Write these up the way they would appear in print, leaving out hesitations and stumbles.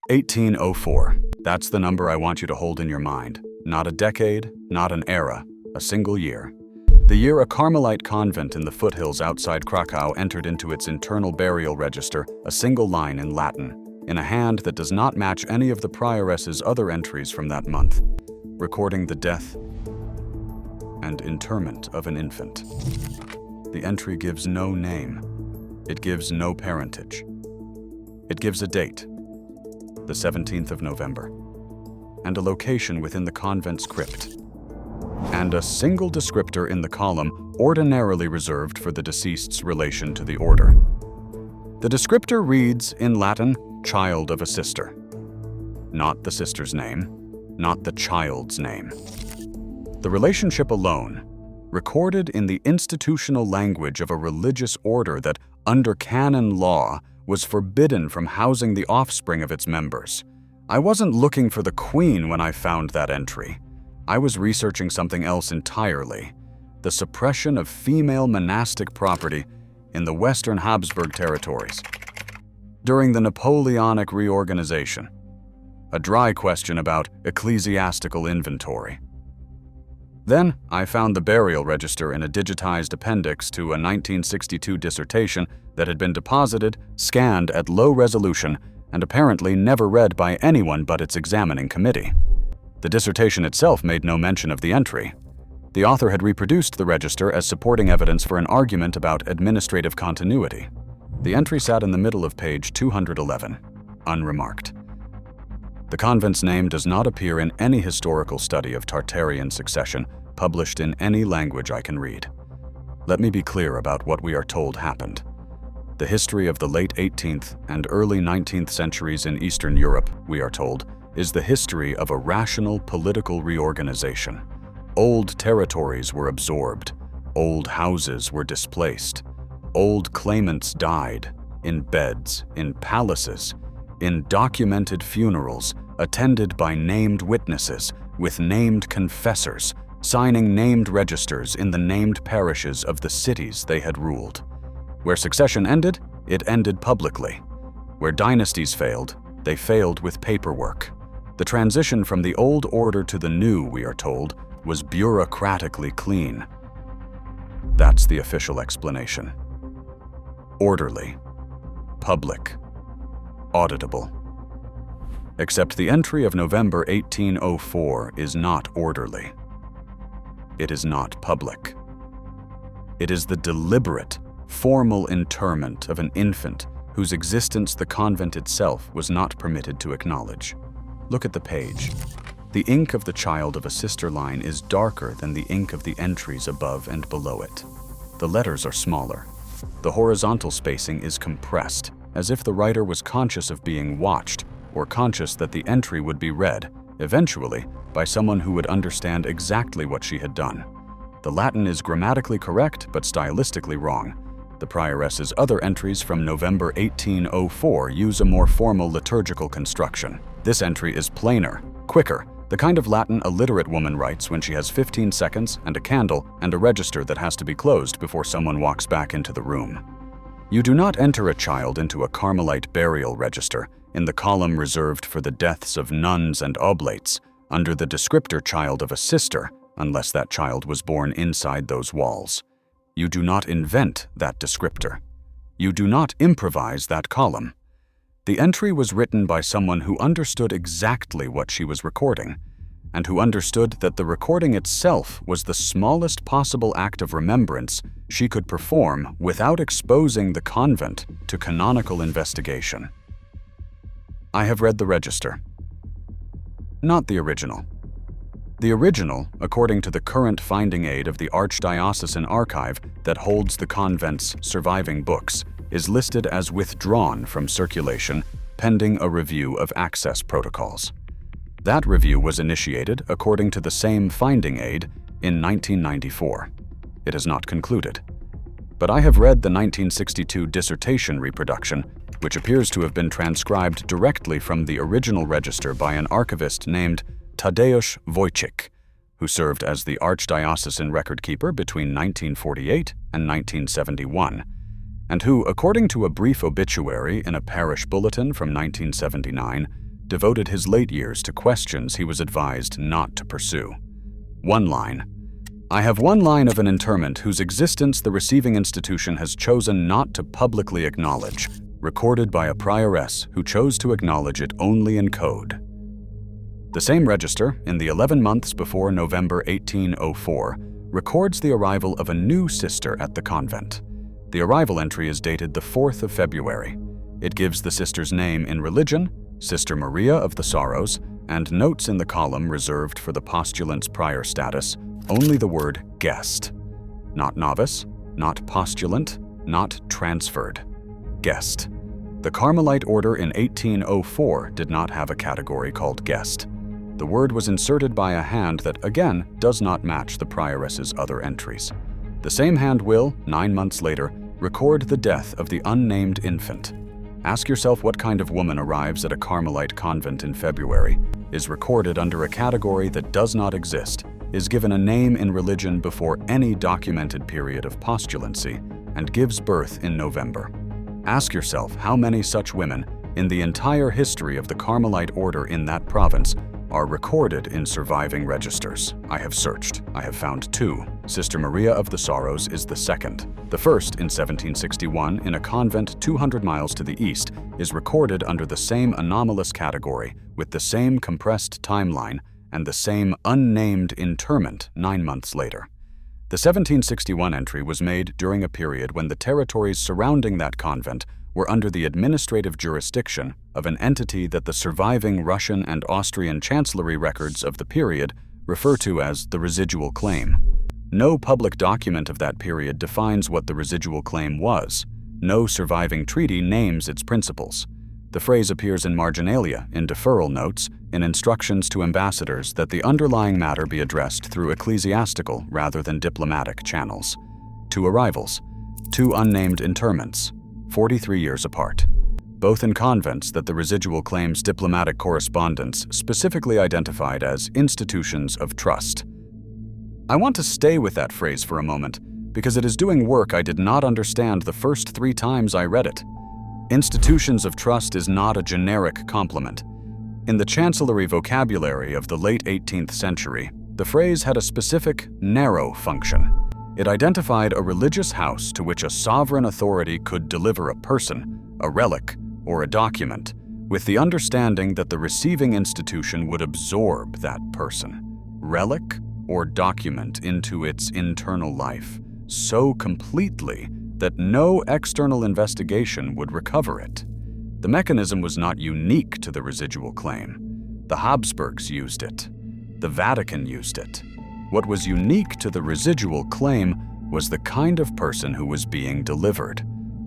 1804. That's the number I want you to hold in your mind. Not a decade, not an era, a single year. The year a Carmelite convent in the foothills outside Kraków entered into its internal burial register a single line in Latin, in a hand that does not match any of the prioress's other entries from that month, recording the death and interment of an infant. The entry gives no name. It gives no parentage. It gives a date, the 17th of November, and a location within the convent's crypt, and a single descriptor in the column ordinarily reserved for the deceased's relation to the order. The descriptor reads, in Latin, child of a sister. Not the sister's name, not the child's name. The relationship alone, recorded in the institutional language of a religious order that, under canon law, was forbidden from housing the offspring of its members. I wasn't looking for the queen when I found that entry. I was researching something else entirely: the suppression of female monastic property in the Western Habsburg territories during the Napoleonic reorganization. A dry question about ecclesiastical inventory. Then I found the burial register in a digitized appendix to a 1962 dissertation that had been deposited, scanned at low resolution, and apparently never read by anyone but its examining committee. The dissertation itself made no mention of the entry. The author had reproduced the register as supporting evidence for an argument about administrative continuity. The entry sat in the middle of page 211, unremarked. The convent's name does not appear in any historical study of Tartarian succession published in any language I can read. Let me be clear about what we are told happened. The history of the late 18th and early 19th centuries in Eastern Europe, we are told, is the history of a rational political reorganization. Old territories were absorbed. Old houses were displaced. Old claimants died, in beds, in palaces, in documented funerals, attended by named witnesses, with named confessors, signing named registers in the named parishes of the cities they had ruled. Where succession ended, it ended publicly. Where dynasties failed, they failed with paperwork. The transition from the old order to the new, we are told, was bureaucratically clean. That's the official explanation. Orderly, public, auditable. Except the entry of November 1804 is not orderly. It is not public. It is the deliberate, formal interment of an infant whose existence the convent itself was not permitted to acknowledge. Look at the page. The ink of the child of a sister line is darker than the ink of the entries above and below it. The letters are smaller. The horizontal spacing is compressed, as if the writer was conscious of being watched, or conscious that the entry would be read, eventually, by someone who would understand exactly what she had done. The Latin is grammatically correct, but stylistically wrong. The prioress's other entries from November 1804 use a more formal liturgical construction. This entry is plainer, quicker, the kind of Latin a literate woman writes when she has 15 seconds and a candle and a register that has to be closed before someone walks back into the room. You do not enter a child into a Carmelite burial register in the column reserved for the deaths of nuns and oblates under the descriptor child of a sister unless that child was born inside those walls. You do not invent that descriptor. You do not improvise that column. The entry was written by someone who understood exactly what she was recording, and who understood that the recording itself was the smallest possible act of remembrance she could perform without exposing the convent to canonical investigation. I have read the register. Not the original. The original, according to the current finding aid of the Archdiocesan Archive that holds the convent's surviving books, is listed as withdrawn from circulation pending a review of access protocols. That review was initiated, according to the same finding aid, in 1994. It has not concluded. But I have read the 1962 dissertation reproduction, which appears to have been transcribed directly from the original register by an archivist named Tadeusz Wojcik, who served as the archdiocesan record keeper between 1948 and 1971, and who, according to a brief obituary in a parish bulletin from 1979, devoted his late years to questions he was advised not to pursue. One line. I have one line of an interment whose existence the receiving institution has chosen not to publicly acknowledge, recorded by a prioress who chose to acknowledge it only in code. The same register, in the 11 months before November 1804, records the arrival of a new sister at the convent. The arrival entry is dated the 4th of February. It gives the sister's name in religion, Sister Maria of the Sorrows, and notes in the column reserved for the postulant's prior status only the word guest. Not novice, not postulant, not transferred. Guest. The Carmelite order in 1804 did not have a category called guest. The word was inserted by a hand that, again, does not match the prioress's other entries. The same hand will, 9 months later, record the death of the unnamed infant. Ask yourself what kind of woman arrives at a Carmelite convent in February, is recorded under a category that does not exist, is given a name in religion before any documented period of postulancy, and gives birth in November. Ask yourself how many such women, in the entire history of the Carmelite order in that province, are recorded in surviving registers. I have searched. I have found 2. Sister Maria of the Sorrows is the second. The first, in 1761, in a convent 200 miles to the east, is recorded under the same anomalous category, with the same compressed timeline, and the same unnamed interment 9 months later. The 1761 entry was made during a period when the territories surrounding that convent were under the administrative jurisdiction of an entity that the surviving Russian and Austrian chancellery records of the period refer to as the residual claim. No public document of that period defines what the residual claim was. No surviving treaty names its principles. The phrase appears in marginalia, in deferral notes, in instructions to ambassadors that the underlying matter be addressed through ecclesiastical rather than diplomatic channels. 2 arrivals, 2 unnamed interments, 43 years apart, both in convents that the residual claims diplomatic correspondence specifically identified as institutions of trust. I want to stay with that phrase for a moment because it is doing work I did not understand the first 3 times I read it. Institutions of trust is not a generic complement. In the chancellery vocabulary of the late 18th century, the phrase had a specific, narrow function. It identified a religious house to which a sovereign authority could deliver a person, a relic, or a document, with the understanding that the receiving institution would absorb that person, relic, or document into its internal life so completely that no external investigation would recover it. The mechanism was not unique to the residual claim. The Habsburgs used it. The Vatican used it. What was unique to the residual claim was the kind of person who was being delivered.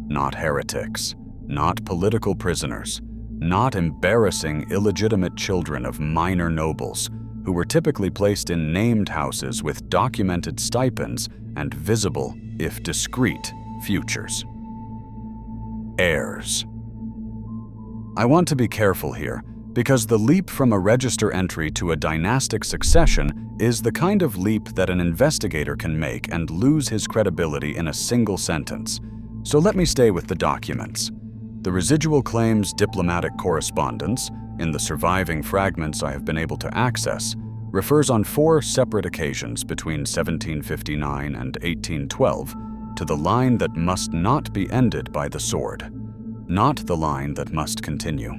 Not heretics, not political prisoners, not embarrassing illegitimate children of minor nobles, who were typically placed in named houses with documented stipends and visible, if discreet, futures. Heirs. I want to be careful here, because the leap from a register entry to a dynastic succession is the kind of leap that an investigator can make and lose his credibility in a single sentence. So let me stay with the documents. The residual claims diplomatic correspondence, in the surviving fragments I have been able to access, refers on 4 separate occasions between 1759 and 1812 to the line that must not be ended by the sword, not the line that must continue,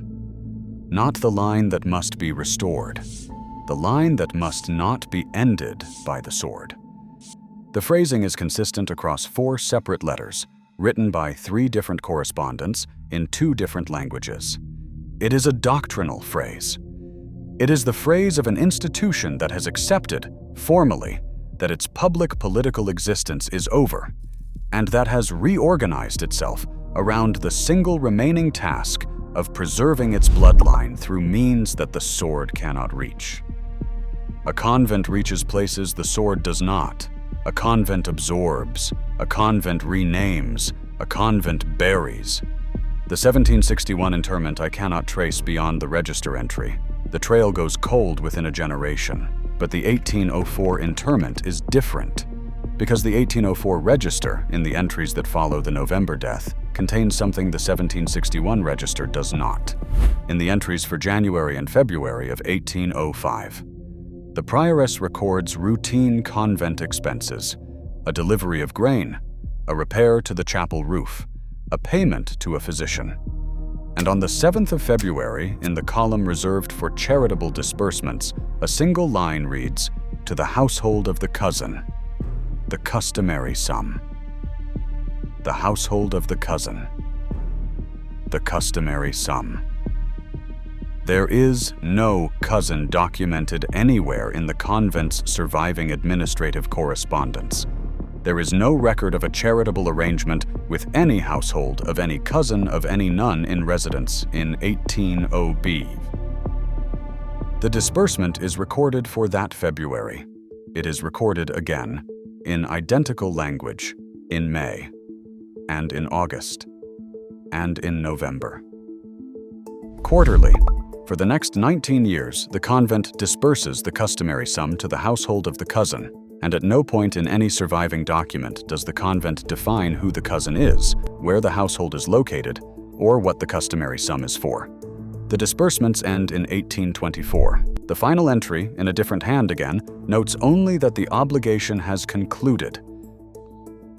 not the line that must be restored, the line that must not be ended by the sword. The phrasing is consistent across 4 separate letters, written by 3 different correspondents in 2 different languages. It is a doctrinal phrase. It is the phrase of an institution that has accepted, formally, that its public political existence is over, and that has reorganized itself around the single remaining task of preserving its bloodline through means that the sword cannot reach. A convent reaches places the sword does not. A convent absorbs. A convent renames. A convent buries. The 1761 interment I cannot trace beyond the register entry. The trail goes cold within a generation, but the 1804 interment is different, because the 1804 register, in the entries that follow the November death, contains something the 1761 register does not. In the entries for January and February of 1805, the prioress records routine convent expenses, a delivery of grain, a repair to the chapel roof, a payment to a physician. And on the 7th of February, in the column reserved for charitable disbursements, a single line reads, "To the household of the cousin, the customary sum." The household of the cousin, the customary sum. There is no cousin documented anywhere in the convent's surviving administrative correspondence. There is no record of a charitable arrangement with any household of any cousin of any nun in residence in 180B. The disbursement is recorded for that February. It is recorded again, in identical language, in May, and in August, and in November. Quarterly, for the next 19 years, the convent disburses the customary sum to the household of the cousin, and at no point in any surviving document does the convent define who the cousin is, where the household is located, or what the customary sum is for. The disbursements end in 1824. The final entry, in a different hand again, notes only that the obligation has concluded.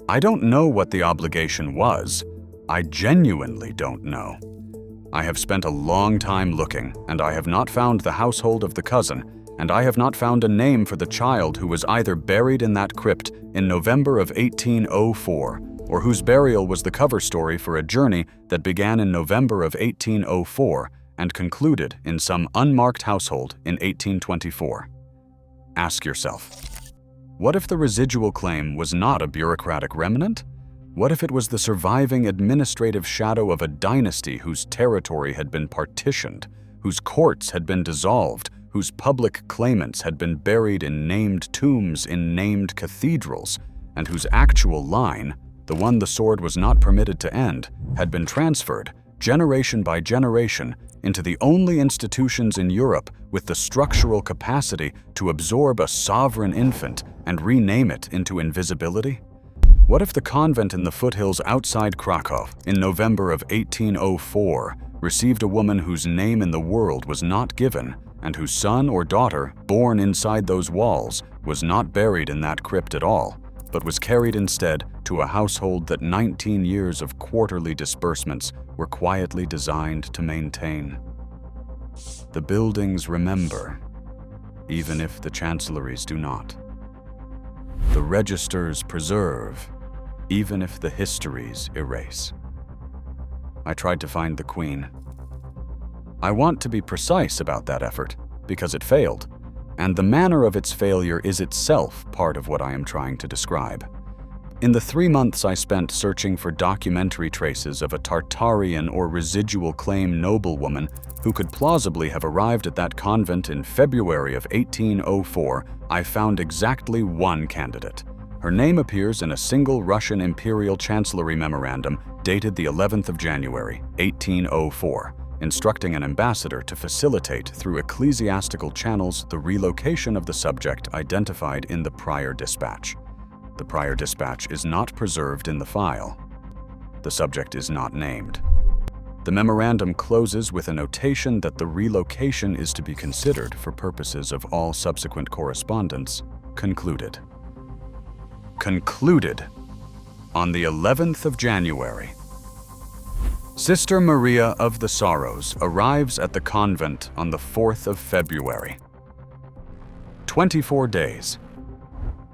I don't know what the obligation was. I genuinely don't know. I have spent a long time looking, and I have not found the household of the cousin, and I have not found a name for the child who was either buried in that crypt in November of 1804, or whose burial was the cover story for a journey that began in November of 1804 and concluded in some unmarked household in 1824. Ask yourself, what if the residual claim was not a bureaucratic remnant? What if it was the surviving administrative shadow of a dynasty whose territory had been partitioned, whose courts had been dissolved, whose public claimants had been buried in named tombs in named cathedrals, and whose actual line, the one the sword was not permitted to end, had been transferred, generation by generation, into the only institutions in Europe with the structural capacity to absorb a sovereign infant and rename it into invisibility? What if the convent in the foothills outside Kraków in November of 1804 received a woman whose name in the world was not given, and whose son or daughter, born inside those walls, was not buried in that crypt at all, but was carried instead to a household that 19 years of quarterly disbursements were quietly designed to maintain? The buildings remember, even if the chancelleries do not. The registers preserve, even if the histories erase. I tried to find the Queen. I want to be precise about that effort, because it failed, and the manner of its failure is itself part of what I am trying to describe. In the 3 months I spent searching for documentary traces of a Tartarian or residual claim noblewoman who could plausibly have arrived at that convent in February of 1804, I found exactly one candidate. Her name appears in a single Russian Imperial Chancellery memorandum dated the 11th of January, 1804, instructing an ambassador to facilitate through ecclesiastical channels the relocation of the subject identified in the prior dispatch. The prior dispatch is not preserved in the file. The subject is not named. The memorandum closes with a notation that the relocation is to be considered for purposes of all subsequent correspondence. Concluded. Concluded on the 11th of January. Sister Maria of the Sorrows arrives at the convent on the 4th of February. 24 days.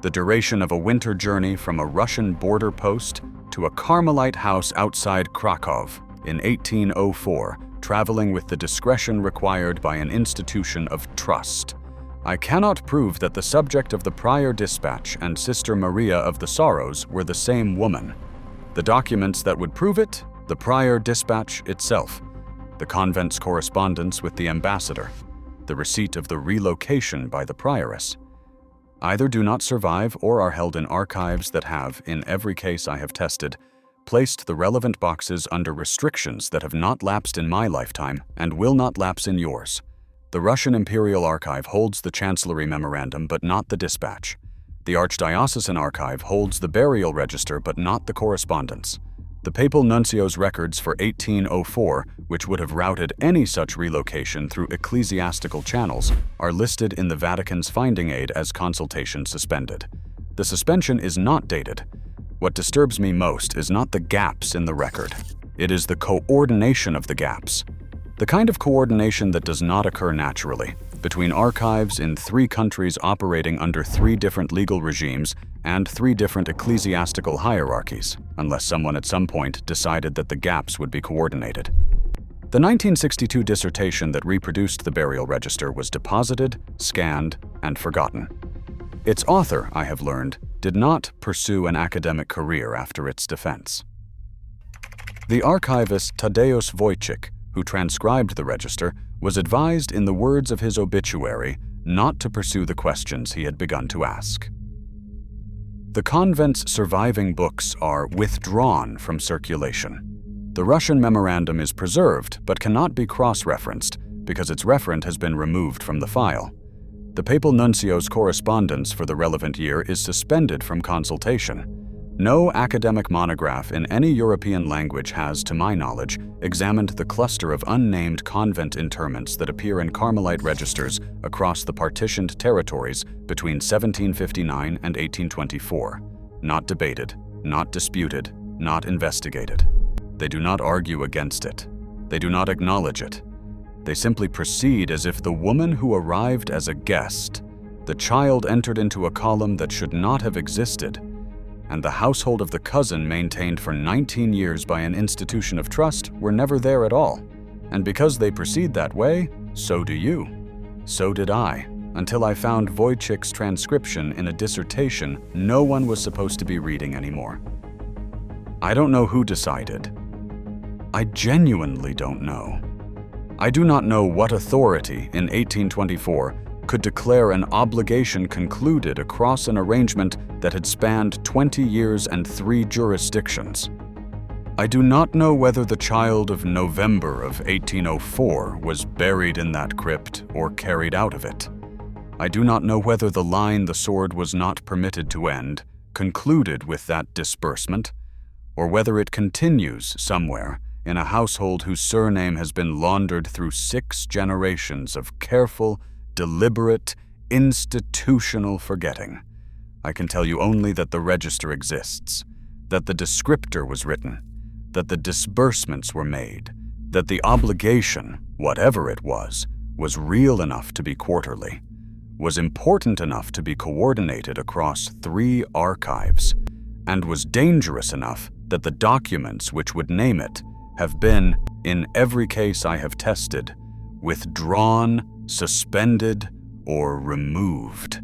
The duration of a winter journey from a Russian border post to a Carmelite house outside Kraków in 1804, traveling with the discretion required by an institution of trust. I cannot prove that the subject of the prior dispatch and Sister Maria of the Sorrows were the same woman. The documents that would prove it: the prior dispatch itself, the convent's correspondence with the ambassador, the receipt of the relocation by the prioress. Either do not survive or are held in archives that have, in every case I have tested, placed the relevant boxes under restrictions that have not lapsed in my lifetime and will not lapse in yours. The Russian Imperial Archive holds the Chancellery Memorandum but not the dispatch. The Archdiocesan Archive holds the burial register but not the correspondence. The papal nuncio's records for 1804, which would have routed any such relocation through ecclesiastical channels, are listed in the Vatican's finding aid as consultation suspended. The suspension is not dated. What disturbs me most is not the gaps in the record. It is the coordination of the gaps. The kind of coordination that does not occur naturally, between archives in 3 countries operating under 3 different legal regimes and 3 different ecclesiastical hierarchies, unless someone at some point decided that the gaps would be coordinated. The 1962 dissertation that reproduced the burial register was deposited, scanned, and forgotten. Its author, I have learned, did not pursue an academic career after its defense. The archivist Tadeusz Wojcik, who transcribed the register, was advised in the words of his obituary not to pursue the questions he had begun to ask. The convent's surviving books are withdrawn from circulation. The Russian memorandum is preserved but cannot be cross-referenced because its referent has been removed from the file. The papal nuncio's correspondence for the relevant year is suspended from consultation. No academic monograph in any European language has, to my knowledge, examined the cluster of unnamed convent interments that appear in Carmelite registers across the partitioned territories between 1759 and 1824. Not debated, not disputed, not investigated. They do not argue against it. They do not acknowledge it. They simply proceed as if the woman who arrived as a guest, the child entered into a column that should not have existed, and the household of the cousin maintained for 19 years by an institution of trust were never there at all. And because they proceed that way, so do you. So did I, until I found Wojcik's transcription in a dissertation no one was supposed to be reading anymore. I don't know who decided. I genuinely don't know. I do not know what authority in 1824 could declare an obligation concluded across an arrangement that had spanned 20 years and 3 jurisdictions. I do not know whether the child of November of 1804 was buried in that crypt or carried out of it. I do not know whether the line the sword was not permitted to end concluded with that disbursement, or whether it continues somewhere in a household whose surname has been laundered through 6 generations of careful, deliberate, institutional forgetting. I can tell you only that the register exists, that the descriptor was written, that the disbursements were made, that the obligation, whatever it was real enough to be quarterly, was important enough to be coordinated across 3 archives, and was dangerous enough that the documents which would name it have been, in every case I have tested, withdrawn, suspended, or removed.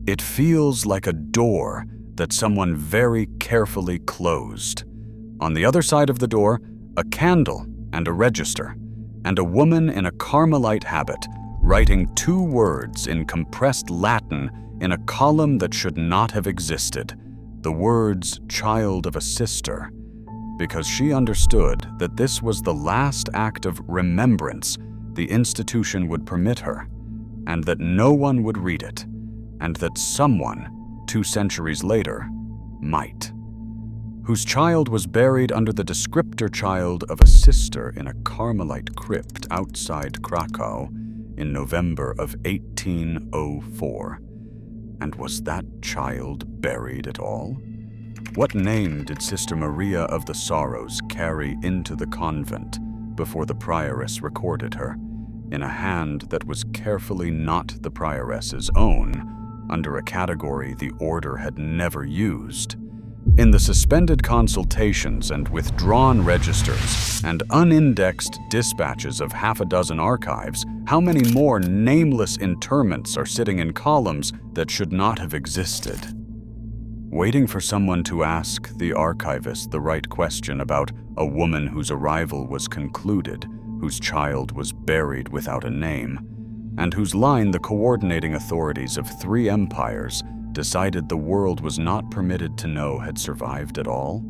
It feels like a door that someone very carefully closed. On the other side of the door, a candle and a register, and a woman in a Carmelite habit writing 2 words in compressed Latin in a column that should not have existed, the words "child of a sister," because she understood that this was the last act of remembrance the institution would permit her, and that no one would read it, and that someone, 2 centuries later, might, whose child was buried under the descriptor child of a sister in a Carmelite crypt outside Kraków in November of 1804. And was that child buried at all? What name did Sister Maria of the Sorrows carry into the convent before the prioress recorded her, in a hand that was carefully not the prioress's own, under a category the order had never used? In the suspended consultations and withdrawn registers and unindexed dispatches of half a dozen archives, how many more nameless interments are sitting in columns that should not have existed? Waiting for someone to ask the archivist the right question about a woman whose arrival was concluded, whose child was buried without a name, and whose line the coordinating authorities of 3 empires decided the world was not permitted to know had survived at all?